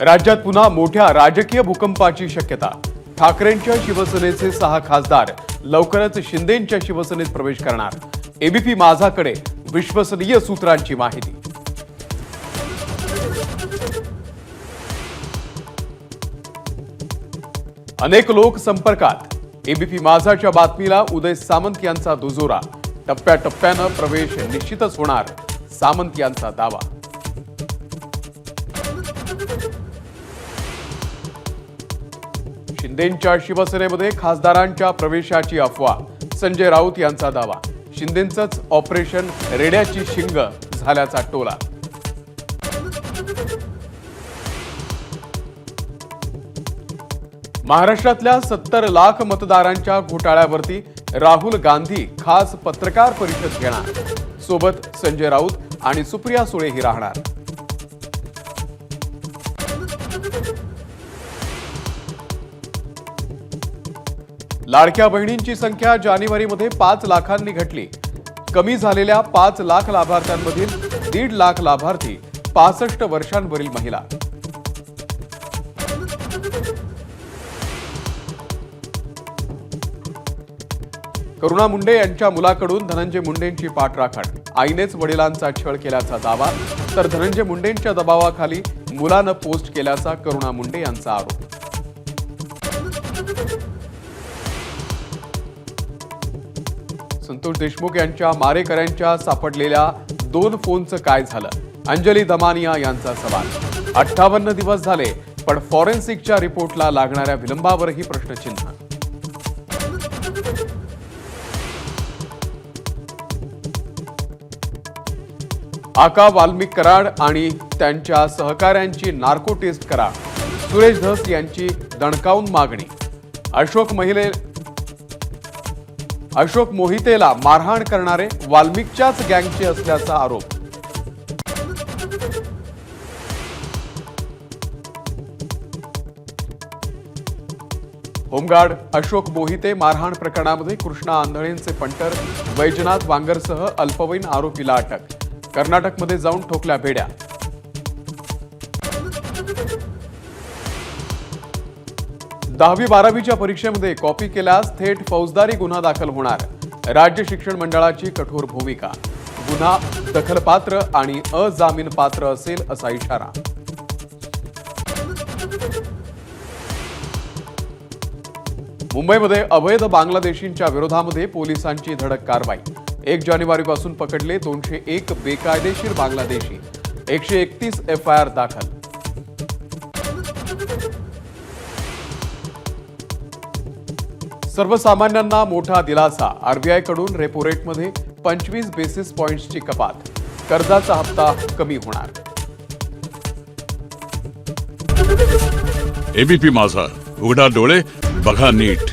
राज्यात पुन्हा मोठ्या राजकीय भूकंपाची शक्यता। ठाकरेंच्या शिवसेनेचे 6 खासदार लवकरच शिंदेंच्या शिवसेनेत प्रवेश करणार। एबीपी माझाकडे विश्वसनीय सूत्रांची माहिती। अनेक लोक संपर्कात। एबीपी माझाच्या बातमीला उदय सामंत यांचा दुजोरा। टप्प्याटप्प्याने प्रवेश निश्चितच होणार, सामंत यांचा दावा। शिंदेंच्या शिवसेनेमध्ये खासदारांच्या प्रवेशाची अफवा। संजय राऊत यांचा दावा। शिंदेंचंच ऑपरेशन रेड्याची शिंग झाल्याचा टोला। महाराष्ट्रातल्या 70 लाख मतदारांच्या घोटाळ्यावरती राहुल गांधी खास पत्रकार परिषद घेणार। सोबत संजय राऊत आणि सुप्रिया सुळेही राहणार। लाडक्या बहिणींची संख्या जानेवारीमध्ये 5 लाखांनी घटली। कमी झालेल्या 5 लाख लाभार्थ्यांमधील 1.5 लाख लाभार्थी 65 वर्षांवरील महिला। करुणा मुंडे यांच्या मुलाकडून धनंजय मुंडेंची पाठराखण। आईनेच वडिलांचा छळ केल्याचा दावा, तर धनंजय मुंडेंच्या दबावाखाली मुलानं पोस्ट केल्याचा करुणा मुंडे यांचा आरोप। संतोष देशमुख यांच्या मारेकऱ्यांच्या सापडलेल्या 2 फोनचं काय झालं? अंजली दमानिया यांचा सवाल। 58 दिवस झाले, पण फॉरेन्सिकच्या रिपोर्टला लागणाऱ्या विलंबावरही प्रश्नचिन्ह। आका वाल्मिक कराड आणि त्यांच्या सहकाऱ्यांची नार्को टेस्ट करा। सुरेश धस यांची दणकावून मागणी। अशोक मोहितेला मारहाण करणारे वाल्मिकच्याच गँगचे असल्याचा आरोप। होमगार्ड अशोक मोहिते मारहाण प्रकरणामध्ये कृष्णा आंधळेंचे पंटर वैजनाथ वांगरसह अल्पवयीन आरोपीला अटक। कर्नाटकमध्ये जाऊन ठोकल्या भेड्या। दहावी 12वीच्या परीक्षेमध्ये कॉपी केल्यास थेट फौजदारी गुन्हा दाखल होणार। राज्य शिक्षण मंडळाची कठोर भूमिका। गुन्हा दखलपात्र आणि अजामीनपात्र असेल असा इशारा। मुंबईमध्ये अवैध बांगलादेशींच्या विरोधामध्ये पोलिसांची धडक कारवाई। 1 जानेवारीपासून पकडले 201 बेकायदेशीर बांगलादेशी। 131 एफआयआर दाखल। सर्वसामान्यांना मोठा दिलासा। आरबीआय कडून रेपो रेटमध्ये 25 बेसिस पॉइंट्सची कपात। कर्जाचा हप्ता कमी होणार। एबीपी माझा, उघडा डोळे बघा नीट।